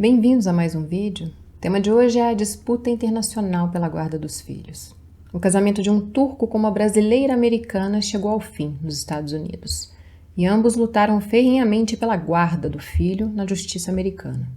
Bem-vindos a mais um vídeo. O tema de hoje é a disputa internacional pela guarda dos filhos. O casamento de um turco com uma brasileira americana chegou ao fim nos Estados Unidos, e ambos lutaram ferrenhamente pela guarda do filho na justiça americana.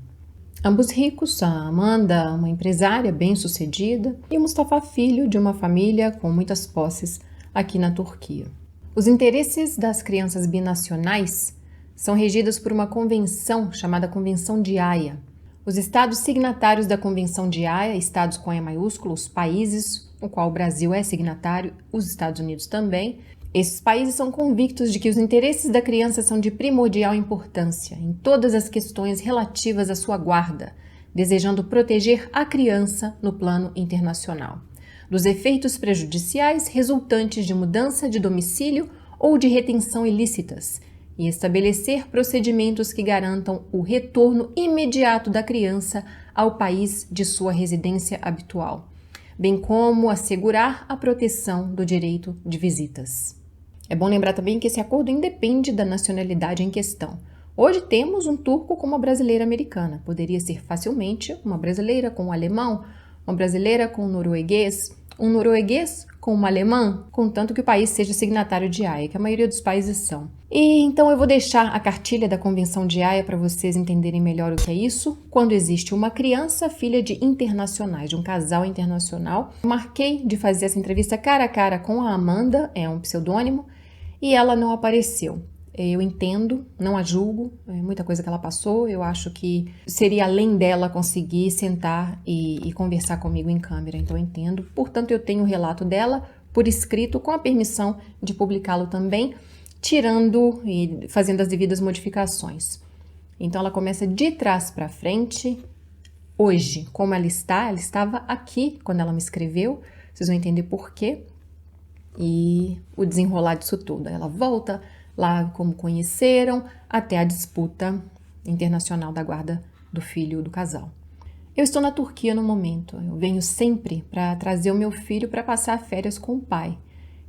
Ambos ricos, a Amanda, uma empresária bem-sucedida, e o Mustafa, filho de uma família com muitas posses aqui na Turquia. Os interesses das crianças binacionais são regidos por uma convenção chamada Convenção de Haia. Os estados signatários da Convenção de Haia, estados com E maiúsculo, os países, o qual o Brasil é signatário, os Estados Unidos também, esses países são convictos de que os interesses da criança são de primordial importância em todas as questões relativas à sua guarda, desejando proteger a criança no plano internacional dos efeitos prejudiciais resultantes de mudança de domicílio ou de retenção ilícitas, e estabelecer procedimentos que garantam o retorno imediato da criança ao país de sua residência habitual, bem como assegurar a proteção do direito de visitas. É bom lembrar também que esse acordo independe da nacionalidade em questão. Hoje temos um turco com uma brasileira americana. Poderia ser facilmente uma brasileira com um alemão, uma brasileira com um norueguês com uma alemã, contanto que o país seja signatário de Haia, que a maioria dos países são. E então eu vou deixar a cartilha da Convenção de Haia para vocês entenderem melhor o que é isso. Quando existe uma criança filha de internacionais, de um casal internacional, marquei de fazer essa entrevista cara a cara com a Amanda, é um pseudônimo, e ela não apareceu. Eu entendo, não a julgo, é muita coisa que ela passou, eu acho que seria além dela conseguir sentar e conversar comigo em câmera, então eu entendo. Portanto, eu tenho o relato dela por escrito, com a permissão de publicá-lo também, tirando e fazendo as devidas modificações. Então, ela começa de trás para frente. Hoje, como ela estava aqui quando ela me escreveu, vocês vão entender por quê, e o desenrolar disso tudo. Ela volta lá como conheceram, até a disputa internacional da guarda do filho do casal. Eu estou na Turquia no momento, eu venho sempre para trazer o meu filho para passar férias com o pai.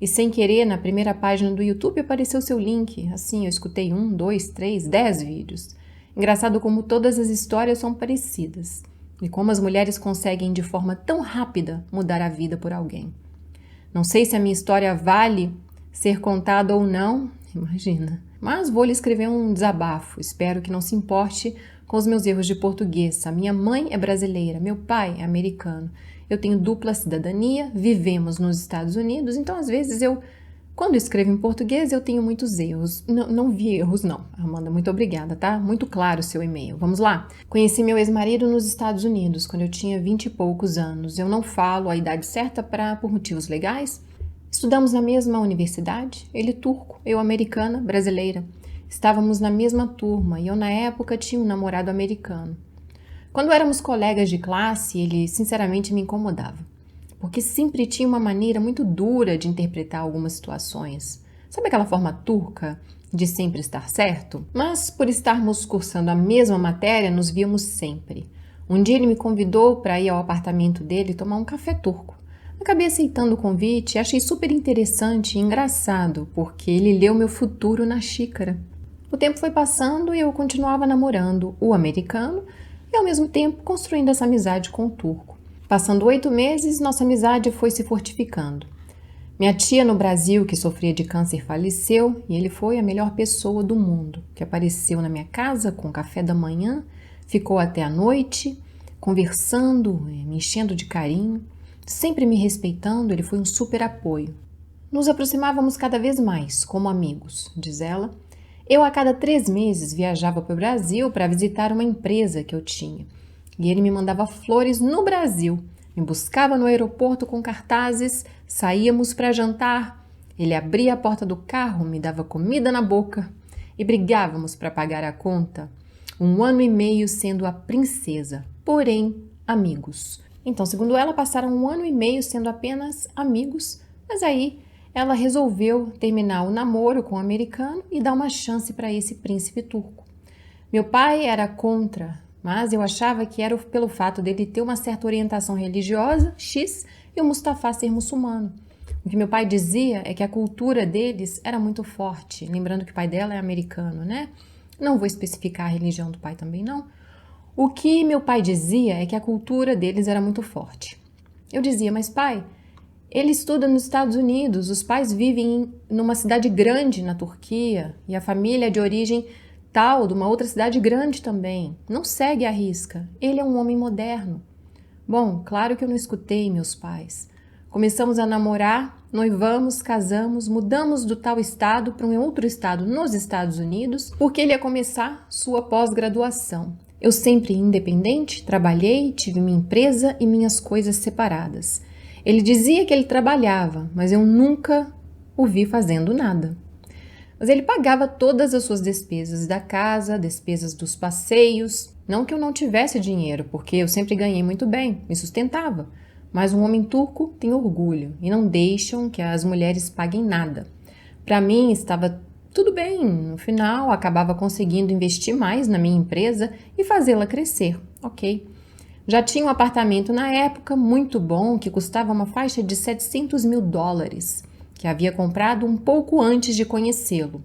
E sem querer, na primeira página do YouTube apareceu seu link, assim eu escutei 1, 2, 3, 10 vídeos. Engraçado como todas as histórias são parecidas, e como as mulheres conseguem de forma tão rápida mudar a vida por alguém. Não sei se a minha história vale ser contada ou não, imagina. Mas vou lhe escrever um desabafo, espero que não se importe com os meus erros de português. A minha mãe é brasileira, meu pai é americano. Eu tenho dupla cidadania, vivemos nos Estados Unidos, então às vezes quando escrevo em português, eu tenho muitos erros. Não vi erros não, Amanda, muito obrigada, tá? Muito claro o seu e-mail. Vamos lá? Conheci meu ex-marido nos Estados Unidos, quando eu tinha 20 e poucos anos. Eu não falo a idade certa por motivos legais. Estudamos na mesma universidade, ele turco, eu americana, brasileira. Estávamos na mesma turma e eu na época tinha um namorado americano. Quando éramos colegas de classe, ele sinceramente me incomodava, porque sempre tinha uma maneira muito dura de interpretar algumas situações. Sabe aquela forma turca de sempre estar certo? Mas por estarmos cursando a mesma matéria, nos víamos sempre. Um dia ele me convidou para ir ao apartamento dele tomar um café turco. Acabei aceitando o convite e achei super interessante e engraçado, porque ele leu meu futuro na xícara. O tempo foi passando e eu continuava namorando o americano e ao mesmo tempo construindo essa amizade com o turco. Passando 8 meses, nossa amizade foi se fortificando. Minha tia no Brasil, que sofria de câncer, faleceu e ele foi a melhor pessoa do mundo, que apareceu na minha casa com o café da manhã, ficou até a noite, conversando, me enchendo de carinho. Sempre me respeitando, ele foi um super apoio. Nos aproximávamos cada vez mais, como amigos, diz ela. Eu a cada 3 meses viajava para o Brasil para visitar uma empresa que eu tinha. E ele me mandava flores no Brasil, me buscava no aeroporto com cartazes, saíamos para jantar. Ele abria a porta do carro, me dava comida na boca e brigávamos para pagar a conta. 1 ano e meio sendo a princesa, porém amigos. Então, segundo ela, passaram 1 ano e meio sendo apenas amigos, mas aí ela resolveu terminar o namoro com o americano e dar uma chance para esse príncipe turco. Meu pai era contra, mas eu achava que era pelo fato dele ter uma certa orientação religiosa, X, e o Mustafa ser muçulmano. O que meu pai dizia é que a cultura deles era muito forte, lembrando que o pai dela é americano, né? Não vou especificar a religião do pai também não. O que meu pai dizia é que a cultura deles era muito forte. Eu dizia, mas pai, ele estuda nos Estados Unidos, os pais vivem numa cidade grande na Turquia e a família é de origem tal, de uma outra cidade grande também. Não segue à risca. Ele é um homem moderno. Bom, claro que eu não escutei meus pais. Começamos a namorar, noivamos, casamos, mudamos do tal estado para um outro estado nos Estados Unidos, porque ele ia começar sua pós-graduação. Eu sempre independente, trabalhei, tive minha empresa e minhas coisas separadas. Ele dizia que ele trabalhava, mas eu nunca o vi fazendo nada. Mas ele pagava todas as suas despesas da casa, despesas dos passeios. Não que eu não tivesse dinheiro, porque eu sempre ganhei muito bem, me sustentava. Mas um homem turco tem orgulho e não deixam que as mulheres paguem nada. Para mim estava tudo bem, no final acabava conseguindo investir mais na minha empresa e fazê-la crescer, ok? Já tinha um apartamento na época muito bom que custava uma faixa de US$ 700.000, que havia comprado um pouco antes de conhecê-lo.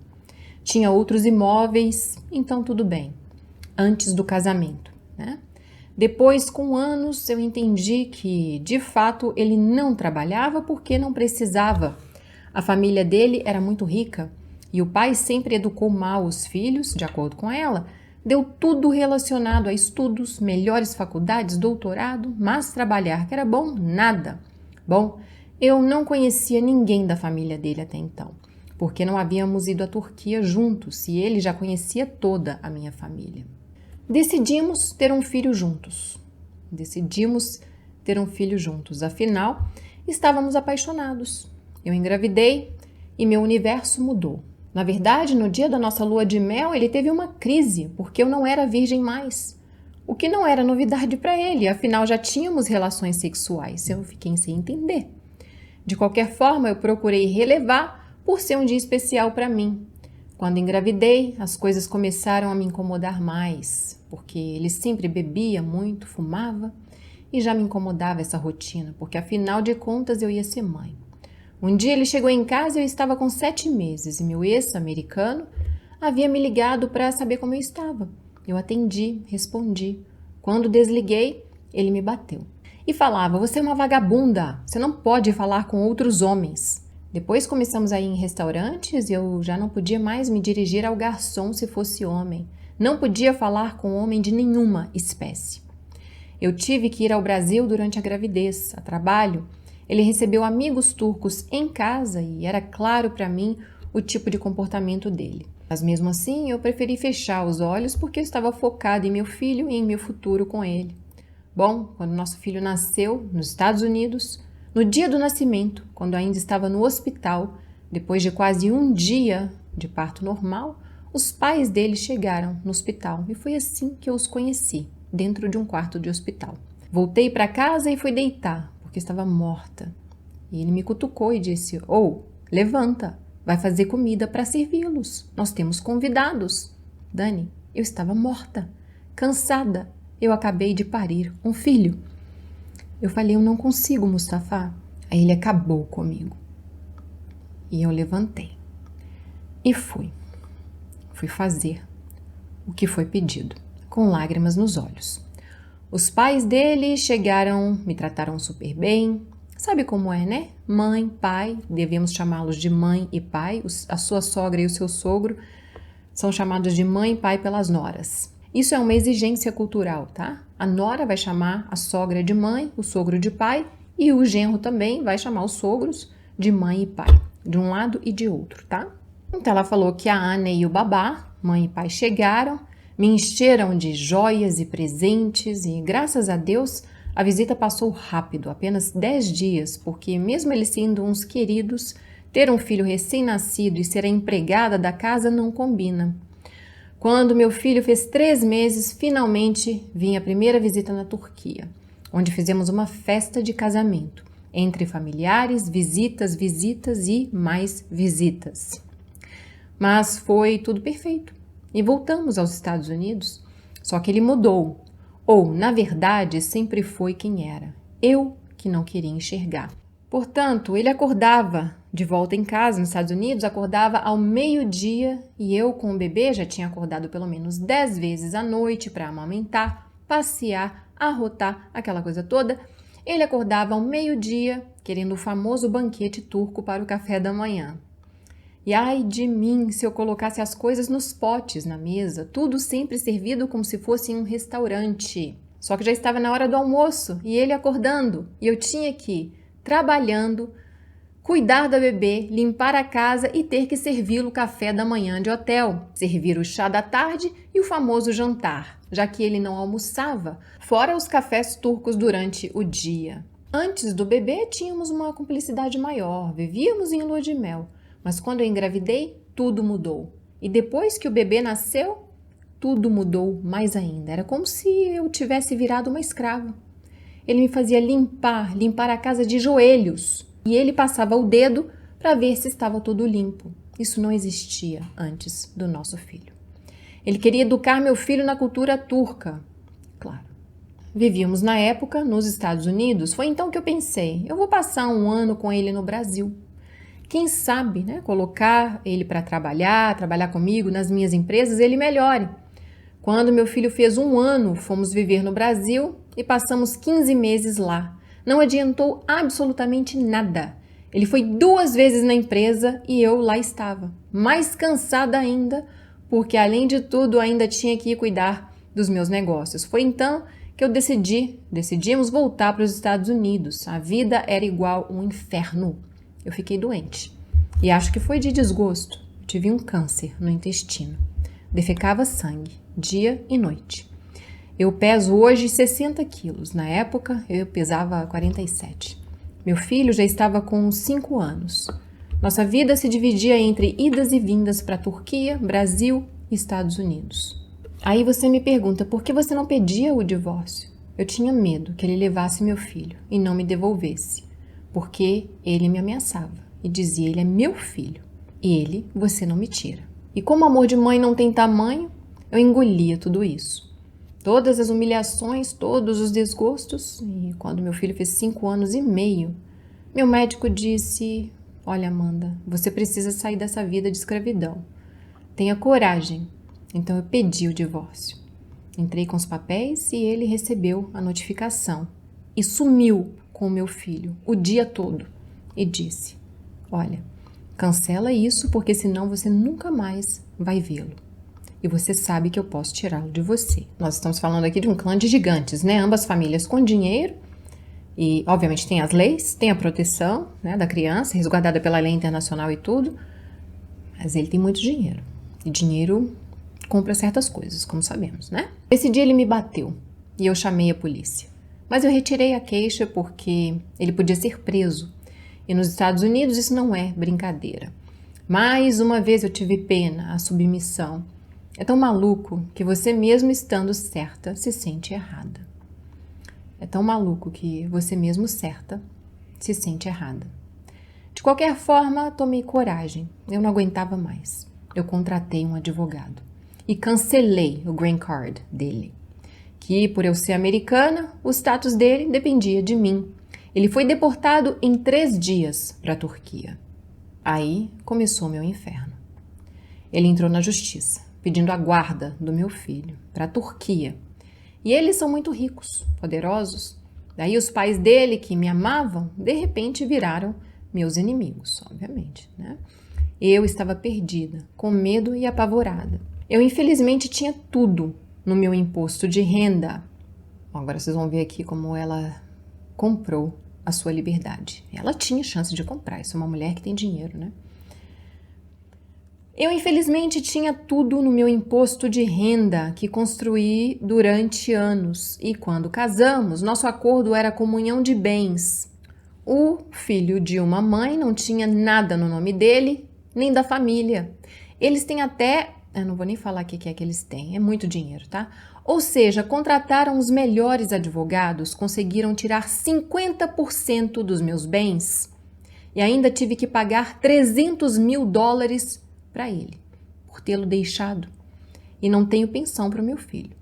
Tinha outros imóveis, então tudo bem, antes do casamento, né? Depois, com anos, eu entendi que, de fato, ele não trabalhava porque não precisava. A família dele era muito rica e o pai sempre educou mal os filhos, de acordo com ela, deu tudo relacionado a estudos, melhores faculdades, doutorado, mas trabalhar que era bom, nada. Bom, eu não conhecia ninguém da família dele até então, porque não havíamos ido à Turquia juntos e ele já conhecia toda a minha família. Decidimos ter um filho juntos. Afinal, estávamos apaixonados. Eu engravidei e meu universo mudou. Na verdade, no dia da nossa lua de mel, ele teve uma crise, porque eu não era virgem mais. O que não era novidade para ele, afinal já tínhamos relações sexuais. Eu fiquei sem entender. De qualquer forma, eu procurei relevar por ser um dia especial para mim. Quando engravidei, as coisas começaram a me incomodar mais, porque ele sempre bebia muito, fumava, e já me incomodava essa rotina, porque afinal de contas eu ia ser mãe. Um dia ele chegou em casa e eu estava com 7 meses e meu ex-americano havia me ligado para saber como eu estava. Eu atendi, respondi. Quando desliguei, ele me bateu. E falava, você é uma vagabunda, você não pode falar com outros homens. Depois começamos a ir em restaurantes e eu já não podia mais me dirigir ao garçom se fosse homem. Não podia falar com homem de nenhuma espécie. Eu tive que ir ao Brasil durante a gravidez, a trabalho. Ele recebeu amigos turcos em casa e era claro para mim o tipo de comportamento dele. Mas mesmo assim, eu preferi fechar os olhos porque eu estava focada em meu filho e em meu futuro com ele. Bom, quando nosso filho nasceu nos Estados Unidos, no dia do nascimento, quando ainda estava no hospital, depois de quase um dia de parto normal, os pais dele chegaram no hospital e foi assim que eu os conheci, dentro de um quarto de hospital. Voltei para casa e fui deitar, porque estava morta. E ele me cutucou e disse, levanta, vai fazer comida para servi-los, nós temos convidados. Dani, eu estava morta, cansada, eu acabei de parir um filho. Eu falei, eu não consigo, Mustafa. Aí ele acabou comigo. E eu levantei. E fui fazer o que foi pedido, com lágrimas nos olhos. Os pais dele chegaram, me trataram super bem. Sabe como é, né? Mãe, pai, devemos chamá-los de mãe e pai. A sua sogra e o seu sogro são chamados de mãe e pai pelas noras. Isso é uma exigência cultural, tá? A nora vai chamar a sogra de mãe, o sogro de pai e o genro também vai chamar os sogros de mãe e pai, de um lado e de outro, tá? Então ela falou que a Ana e o babá, mãe e pai, chegaram, me encheram de joias e presentes e, graças a Deus, a visita passou rápido, apenas 10 dias, porque mesmo eles sendo uns queridos, ter um filho recém-nascido e ser a empregada da casa não combina. Quando meu filho fez 3 meses, finalmente vim a primeira visita na Turquia, onde fizemos uma festa de casamento, entre familiares, visitas e mais visitas. Mas foi tudo perfeito e voltamos aos Estados Unidos, só que ele mudou, ou, na verdade, sempre foi quem era, eu que não queria enxergar. Portanto, ele acordava de volta em casa, nos Estados Unidos, acordava ao meio-dia e eu com o bebê já tinha acordado pelo menos 10 vezes à noite para amamentar, passear, arrotar, aquela coisa toda, ele acordava ao meio-dia, querendo o famoso banquete turco para o café da manhã. E ai de mim se eu colocasse as coisas nos potes na mesa, tudo sempre servido como se fosse em um restaurante. Só que já estava na hora do almoço e ele acordando, e eu tinha que ir trabalhando, cuidar da bebê, limpar a casa e ter que servi-lo o café da manhã de hotel, servir o chá da tarde e o famoso jantar, já que ele não almoçava, fora os cafés turcos durante o dia. Antes do bebê, tínhamos uma cumplicidade maior, vivíamos em lua de mel. Mas quando eu engravidei, tudo mudou. E depois que o bebê nasceu, tudo mudou mais ainda. Era como se eu tivesse virado uma escrava. Ele me fazia limpar a casa de joelhos. E ele passava o dedo para ver se estava tudo limpo. Isso não existia antes do nosso filho. Ele queria educar meu filho na cultura turca. Claro. Vivíamos na época nos Estados Unidos. Foi então que eu pensei, eu vou passar um ano com ele no Brasil. Quem sabe, né, colocar ele para trabalhar comigo nas minhas empresas, ele melhore. Quando meu filho fez 1 ano, fomos viver no Brasil e passamos 15 meses lá. Não adiantou absolutamente nada. Ele foi 2 vezes na empresa e eu lá estava, mais cansada ainda, porque além de tudo ainda tinha que ir cuidar dos meus negócios. Foi então que eu decidimos voltar para os Estados Unidos. A vida era igual um inferno. Eu fiquei doente e acho que foi de desgosto. Tive um câncer no intestino. Defecava sangue, dia e noite. Eu peso hoje 60 quilos. Na época, eu pesava 47. Meu filho já estava com 5 anos. Nossa vida se dividia entre idas e vindas para Turquia, Brasil e Estados Unidos. Aí você me pergunta, por que você não pedia o divórcio? Eu tinha medo que ele levasse meu filho e não me devolvesse. Porque ele me ameaçava e dizia, ele é meu filho e ele você não me tira. E como o amor de mãe não tem tamanho, eu engolia tudo isso. Todas as humilhações, todos os desgostos. E quando meu filho fez 5 anos e meio, meu médico disse, olha Amanda, você precisa sair dessa vida de escravidão. Tenha coragem. Então eu pedi o divórcio. Entrei com os papéis e ele recebeu a notificação e sumiu com o meu filho o dia todo e disse, olha, cancela isso porque senão você nunca mais vai vê-lo. E você sabe que eu posso tirá-lo de você. Nós estamos falando aqui de um clã de gigantes, né? Ambas famílias com dinheiro e, obviamente, tem as leis, tem a proteção, né, da criança, resguardada pela lei internacional e tudo, mas ele tem muito dinheiro. E dinheiro compra certas coisas, como sabemos, né? Esse dia ele me bateu e eu chamei a polícia. Mas eu retirei a queixa porque ele podia ser preso. E nos Estados Unidos isso não é brincadeira. Mais uma vez eu tive pena, a submissão. É tão maluco que você mesmo estando certa se sente errada. É tão maluco que você mesmo certa se sente errada. De qualquer forma, tomei coragem. Eu não aguentava mais. Eu contratei um advogado e cancelei o green card dele. Que, por eu ser americana, o status dele dependia de mim. Ele foi deportado em 3 dias para a Turquia. Aí começou meu inferno. Ele entrou na justiça, pedindo a guarda do meu filho para a Turquia. E eles são muito ricos, poderosos. Daí os pais dele, que me amavam, de repente viraram meus inimigos, obviamente, né? Eu estava perdida, com medo e apavorada. Eu, infelizmente, tinha tudo no meu imposto de renda. Bom, agora vocês vão ver aqui como ela comprou a sua liberdade. Ela tinha chance de comprar, isso é uma mulher que tem dinheiro, né? Eu, infelizmente, tinha tudo no meu imposto de renda que construí durante anos. E quando casamos, nosso acordo era comunhão de bens. O filho de uma mãe não tinha nada no nome dele, nem da família. Eles têm até... Eu não vou nem falar o que é que eles têm, é muito dinheiro, tá? Ou seja, contrataram os melhores advogados, conseguiram tirar 50% dos meus bens e ainda tive que pagar $300 mil para ele, por tê-lo deixado. E não tenho pensão para o meu filho.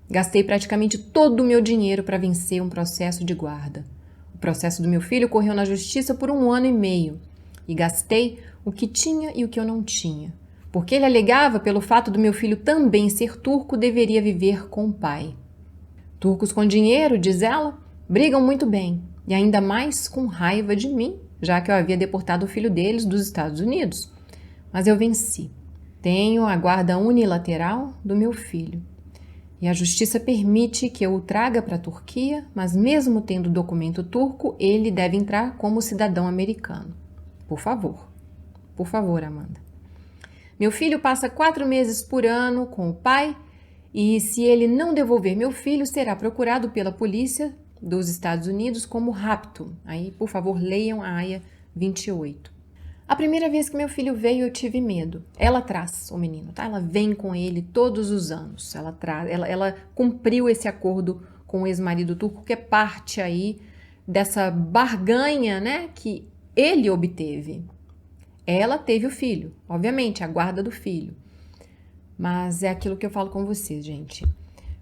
Gastei praticamente todo o meu dinheiro para vencer um processo de guarda. O processo do meu filho correu na justiça por 1 ano e meio e gastei o que tinha e o que eu não tinha. Porque ele alegava, pelo fato do meu filho também ser turco, deveria viver com o pai. Turcos com dinheiro, diz ela, brigam muito bem, e ainda mais com raiva de mim, já que eu havia deportado o filho deles dos Estados Unidos. Mas eu venci. Tenho a guarda unilateral do meu filho. E a justiça permite que eu o traga para a Turquia, mas mesmo tendo documento turco, ele deve entrar como cidadão americano. Por favor, Amanda. Meu filho passa 4 meses por ano com o pai e se ele não devolver meu filho, será procurado pela polícia dos Estados Unidos como rapto. Aí, por favor, leiam a AIA 28. A primeira vez que meu filho veio, eu tive medo. Ela traz o menino, tá? Ela vem com ele todos os anos. Ela cumpriu esse acordo com o ex-marido turco, que é parte aí dessa barganha, né, que ele obteve. Ela teve o filho, obviamente, a guarda do filho. Mas é aquilo que eu falo com vocês, gente.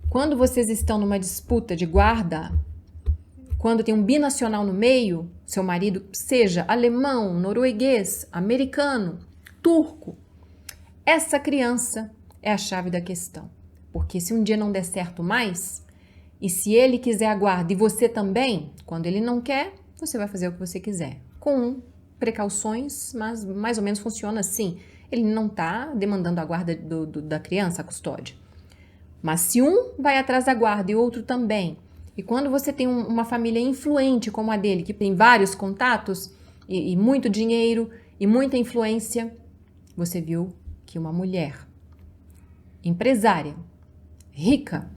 Quando vocês estão numa disputa de guarda, quando tem um binacional no meio, seu marido seja alemão, norueguês, americano, turco, essa criança é a chave da questão. Porque se um dia não der certo mais, e se ele quiser a guarda e você também, quando ele não quer, você vai fazer o que você quiser. Com precauções, mas mais ou menos funciona assim. Ele não está demandando a guarda da criança, a custódia. Mas se um vai atrás da guarda e outro também, e quando você tem uma família influente como a dele, que tem vários contatos e muito dinheiro e muita influência, você viu que uma mulher empresária, rica,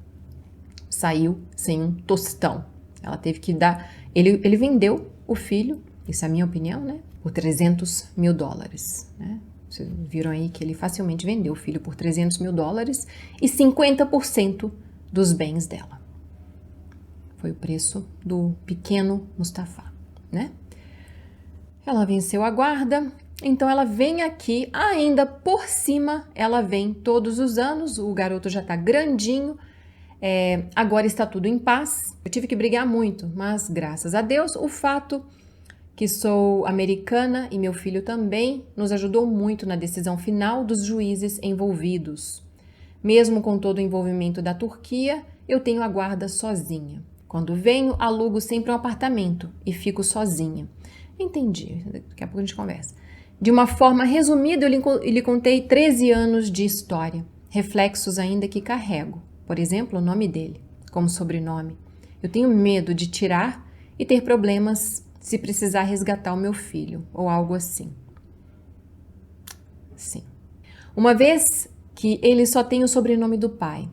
saiu sem um tostão. Ela teve que dar... Ele vendeu o filho, isso é a minha opinião, né? Por $300 mil, né? Vocês viram aí que ele facilmente vendeu o filho por $300 mil e 50% dos bens dela. Foi o preço do pequeno Mustafa, né? Ela venceu a guarda, então ela vem aqui, ainda por cima, ela vem todos os anos, o garoto já tá grandinho, agora está tudo em paz. Eu tive que brigar muito, mas graças a Deus, o fato que sou americana e meu filho também nos ajudou muito na decisão final dos juízes envolvidos. Mesmo com todo o envolvimento da Turquia, eu tenho a guarda sozinha. Quando venho, alugo sempre um apartamento e fico sozinha. Entendi, daqui a pouco a gente conversa. De uma forma resumida, eu lhe contei 13 anos de história, reflexos ainda que carrego. Por exemplo, o nome dele, como sobrenome. Eu tenho medo de tirar e ter problemas se precisar resgatar o meu filho, ou algo assim. Sim. Uma vez que ele só tem o sobrenome do pai.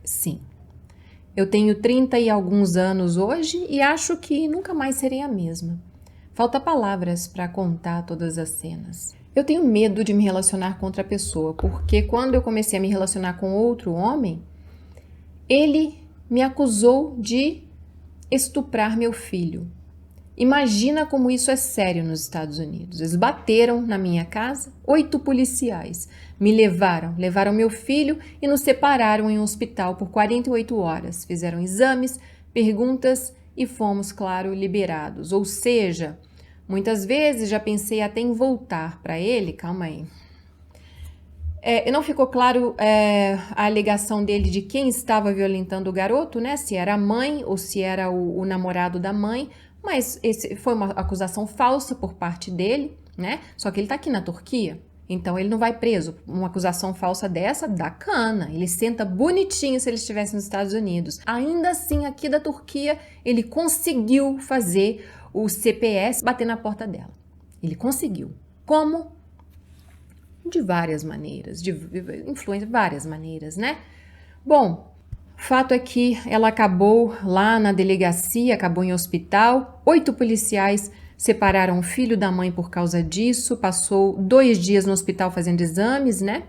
Sim. Eu tenho 30 e alguns anos hoje e acho que nunca mais serei a mesma. Falta palavras para contar todas as cenas. Eu tenho medo de me relacionar com outra pessoa, porque quando eu comecei a me relacionar com outro homem, ele me acusou de estuprar meu filho. Imagina como isso é sério nos Estados Unidos. Eles bateram na minha casa, 8 policiais. Me levaram meu filho e nos separaram em um hospital por 48 horas. Fizeram exames, perguntas e fomos, claro, liberados. Ou seja, muitas vezes já pensei até em voltar para ele. Calma aí. Não ficou claro a alegação dele de quem estava violentando o garoto, né? Se era a mãe ou se era o namorado da mãe. Mas foi uma acusação falsa por parte dele, né? Só que ele tá aqui na Turquia, então ele não vai preso. Uma acusação falsa dessa dá cana. Ele senta bonitinho se ele estivesse nos Estados Unidos. Ainda assim, aqui da Turquia, ele conseguiu fazer o CPS bater na porta dela. Ele conseguiu. Como? De várias maneiras, influência, várias maneiras, né? Bom, fato é que ela acabou lá na delegacia, acabou em hospital. 8 policiais separaram o filho da mãe por causa disso. Passou 2 dias no hospital fazendo exames, né?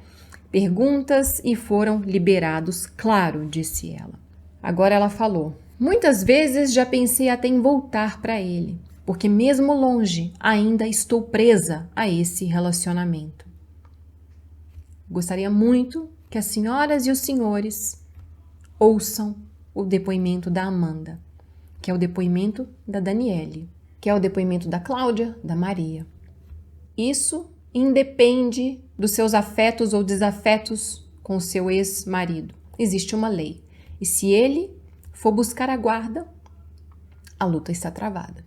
Perguntas e foram liberados, claro, disse ela. Agora ela falou: muitas vezes já pensei até em voltar para ele, porque mesmo longe ainda estou presa a esse relacionamento. Gostaria muito que as senhoras e os senhores ouçam o depoimento da Amanda, que é o depoimento da Daniele, que é o depoimento da Cláudia, da Maria. Isso independe dos seus afetos ou desafetos com o seu ex-marido. Existe uma lei. E se ele for buscar a guarda, a luta está travada.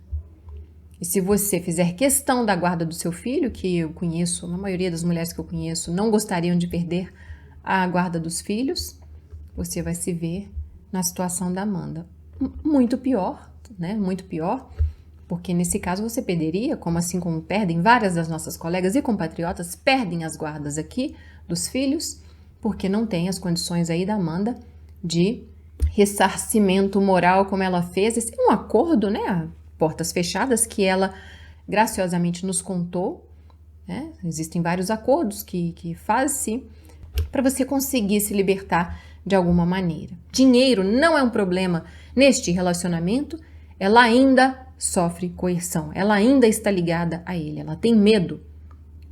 E se você fizer questão da guarda do seu filho, que eu conheço, a maioria das mulheres que eu conheço não gostariam de perder a guarda dos filhos, você vai se ver na situação da Amanda. Muito pior, né? Muito pior, porque nesse caso você perderia, assim como perdem várias das nossas colegas e compatriotas, perdem as guardas aqui dos filhos, porque não tem as condições aí da Amanda de ressarcimento moral como ela fez. Esse é um acordo, né? Portas fechadas que ela graciosamente nos contou, né? Existem vários acordos que faz-se para você conseguir se libertar de alguma maneira. Dinheiro não é um problema neste relacionamento, ela ainda sofre coerção, ela ainda está ligada a ele, ela tem medo,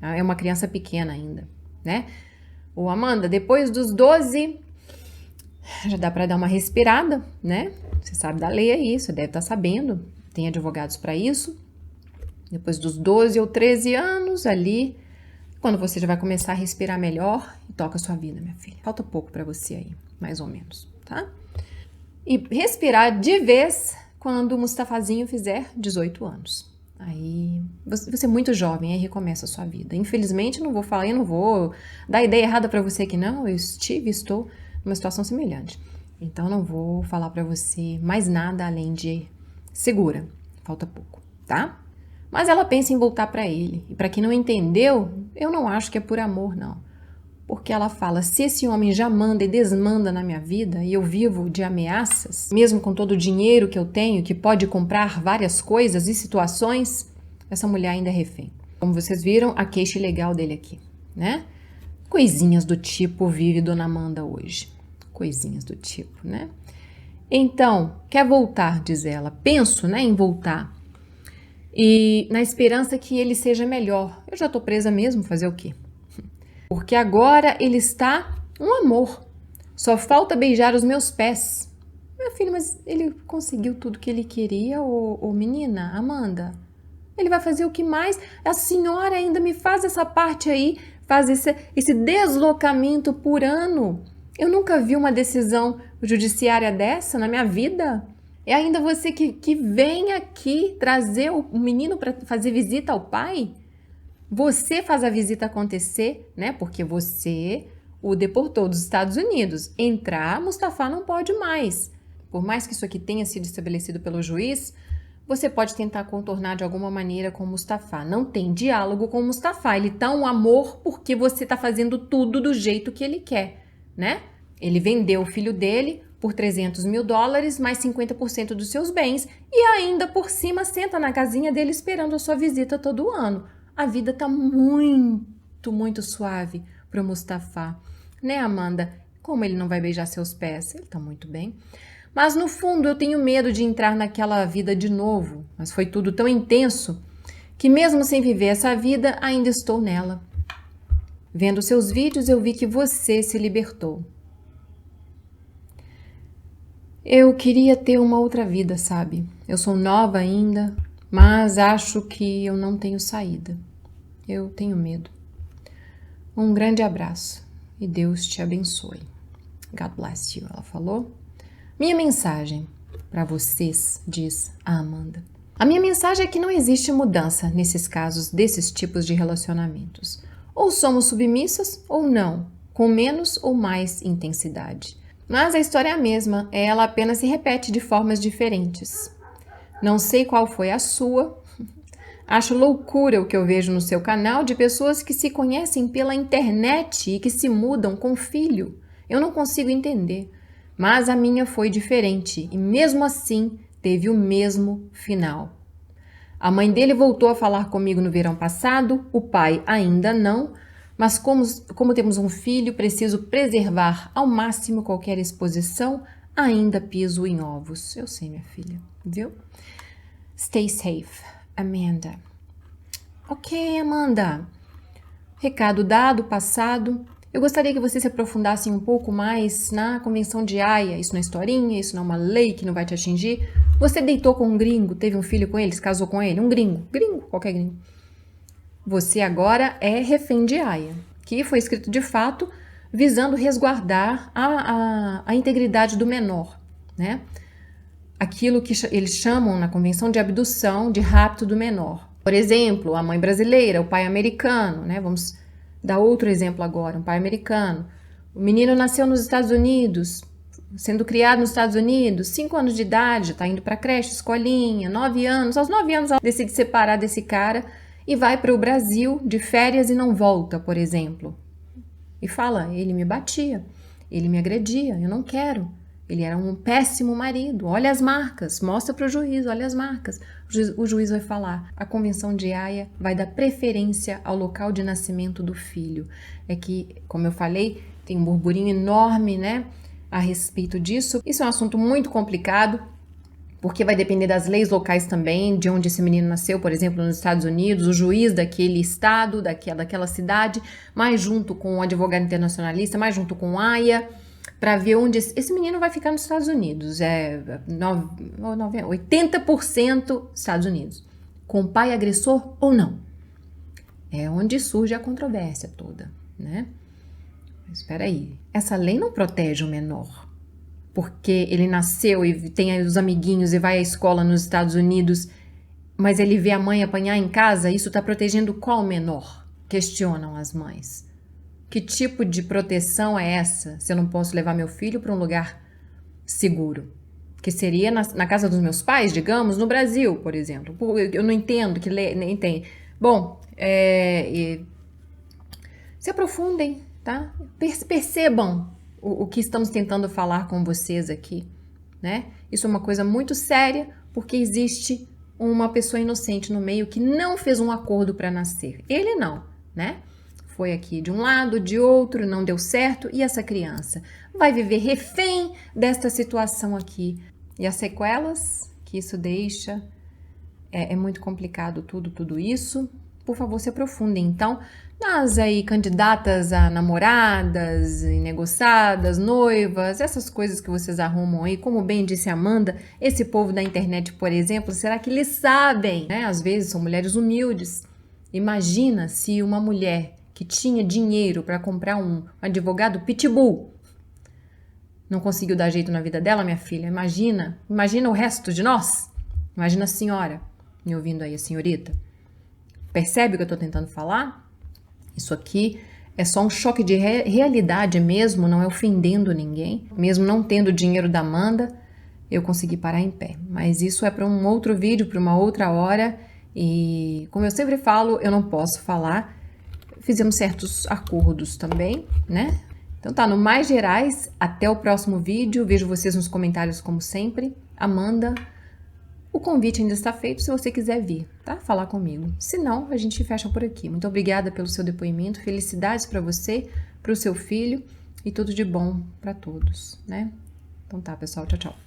é uma criança pequena ainda, né? Ô Amanda, depois dos 12, já dá para dar uma respirada, né? Você sabe da lei aí, você deve estar sabendo, tem advogados para isso. Depois dos 12 ou 13 anos ali, quando você já vai começar a respirar melhor e toca a sua vida, minha filha. Falta pouco para você aí, mais ou menos, tá? E respirar de vez quando o Mustafazinho fizer 18 anos. Aí você é muito jovem, aí recomeça a sua vida. Infelizmente, eu não vou dar ideia errada para você que não, estou numa situação semelhante. Então, não vou falar para você mais nada além de segura, falta pouco, tá? Mas ela pensa em voltar para ele. E para quem não entendeu, eu não acho que é por amor, não. Porque ela fala, se esse homem já manda e desmanda na minha vida e eu vivo de ameaças, mesmo com todo o dinheiro que eu tenho, que pode comprar várias coisas e situações, essa mulher ainda é refém. Como vocês viram, a queixa ilegal dele aqui, né? Coisinhas do tipo vive Dona Amanda hoje. Coisinhas do tipo, né? Então, quer voltar, diz ela. Penso, né, em voltar. E na esperança que ele seja melhor. Eu já tô presa mesmo, fazer o quê? Porque agora ele está um amor. Só falta beijar os meus pés. Meu filho, mas ele conseguiu tudo que ele queria, ô menina, Amanda. Ele vai fazer o que mais? A senhora ainda me faz essa parte aí, faz esse deslocamento por ano. Eu nunca vi uma decisão judiciária dessa na minha vida. É ainda você que vem aqui trazer o menino para fazer visita ao pai? Você faz a visita acontecer, né? Porque você o deportou dos Estados Unidos. Entrar, Mustafa não pode mais. Por mais que isso aqui tenha sido estabelecido pelo juiz, você pode tentar contornar de alguma maneira com o Mustafa. Não tem diálogo com o Mustafa. Ele tá um amor porque você tá fazendo tudo do jeito que ele quer, né? Ele vendeu o filho dele por $300 mil, mais 50% dos seus bens, e ainda por cima senta na casinha dele esperando a sua visita todo ano. A vida tá muito, muito suave pro Mustafa, né, Amanda? Como ele não vai beijar seus pés? Ele tá muito bem. Mas no fundo eu tenho medo de entrar naquela vida de novo. Mas foi tudo tão intenso que mesmo sem viver essa vida, ainda estou nela. Vendo seus vídeos, eu vi que você se libertou. Eu queria ter uma outra vida, sabe? Eu sou nova ainda, mas acho que eu não tenho saída. Eu tenho medo. Um grande abraço e Deus te abençoe. God bless you, ela falou. Minha mensagem para vocês, diz a Amanda. A minha mensagem é que não existe mudança nesses casos, desses tipos de relacionamentos. Ou somos submissas ou não, com menos ou mais intensidade. Mas a história é a mesma, ela apenas se repete de formas diferentes. Não sei qual foi a sua. Acho loucura o que eu vejo no seu canal de pessoas que se conhecem pela internet e que se mudam com filho. Eu não consigo entender. Mas a minha foi diferente e mesmo assim teve o mesmo final. A mãe dele voltou a falar comigo no verão passado, o pai ainda não, mas como temos um filho, preciso preservar ao máximo qualquer exposição, ainda piso em ovos. Eu sei, minha filha, viu? Stay safe, Amanda. Ok, Amanda. Recado dado, passado. Eu gostaria que você se aprofundasse um pouco mais na Convenção de Haia. Isso não é historinha, isso não é uma lei que não vai te atingir. Você deitou com um gringo, teve um filho com ele, se casou com ele, um gringo, qualquer gringo. Você agora é refém de Haia, que foi escrito de fato visando resguardar a integridade do menor, né? aquilo que eles chamam na convenção de abdução, de rapto do menor. Por exemplo, a mãe brasileira, o pai americano, né? Vamos dar outro exemplo agora, um pai americano. O menino nasceu nos Estados Unidos, sendo criado nos Estados Unidos, 5 anos de idade, está indo para creche, escolinha, 9 anos. Aos 9 anos ela decide separar desse cara e vai para o Brasil de férias e não volta, por exemplo. E fala, ele me batia, ele me agredia, eu não quero. Ele era um péssimo marido, olha as marcas, mostra para o juiz, olha as marcas. O juiz vai falar, a Convenção de Haia vai dar preferência ao local de nascimento do filho. É que, como eu falei, tem um burburinho enorme, né, a respeito disso. Isso é um assunto muito complicado, porque vai depender das leis locais também, de onde esse menino nasceu, por exemplo, nos Estados Unidos, o juiz daquele estado, daquela cidade, mais junto com o advogado internacionalista, mais junto com o AIA, para ver onde esse menino vai ficar nos Estados Unidos. 80% Estados Unidos, com pai agressor ou não. É onde surge a controvérsia toda, né? Mas espera aí, essa lei não protege o menor, porque ele nasceu e tem os amiguinhos e vai à escola nos Estados Unidos, mas ele vê a mãe apanhar em casa, isso está protegendo qual menor? Questionam as mães. Que tipo de proteção é essa se eu não posso levar meu filho para um lugar seguro? Que seria na casa dos meus pais, digamos, no Brasil, por exemplo. Eu não entendo, nem tem. Bom, se aprofundem, tá? Percebam o que estamos tentando falar com vocês aqui, né? Isso é uma coisa muito séria, porque existe uma pessoa inocente no meio que não fez um acordo para nascer. Ele não, né? Foi aqui de um lado, de outro, não deu certo, e essa criança vai viver refém desta situação aqui. E as sequelas que isso deixa, é muito complicado tudo isso. Por favor, se aprofundem, então, nas aí candidatas a namoradas, negociadas, noivas, essas coisas que vocês arrumam aí, como bem disse a Amanda, esse povo da internet, por exemplo, será que eles sabem, né? Às vezes são mulheres humildes. Imagina se uma mulher que tinha dinheiro para comprar um advogado pitbull não conseguiu dar jeito na vida dela, minha filha. Imagina o resto de nós. Imagina a senhora me ouvindo aí, a senhorita. Percebe o que eu estou tentando falar? Isso aqui é só um choque de realidade mesmo, não é ofendendo ninguém. Mesmo não tendo o dinheiro da Amanda, eu consegui parar em pé. Mas isso é para um outro vídeo, para uma outra hora. E como eu sempre falo, eu não posso falar. Fizemos certos acordos também, né? Então tá, no mais gerais, até o próximo vídeo. Vejo vocês nos comentários como sempre. Amanda, o convite ainda está feito se você quiser vir, tá? Falar comigo. Se não, a gente fecha por aqui. Muito obrigada pelo seu depoimento. Felicidades para você, para o seu filho e tudo de bom para todos, né? Então tá, pessoal. Tchau, tchau.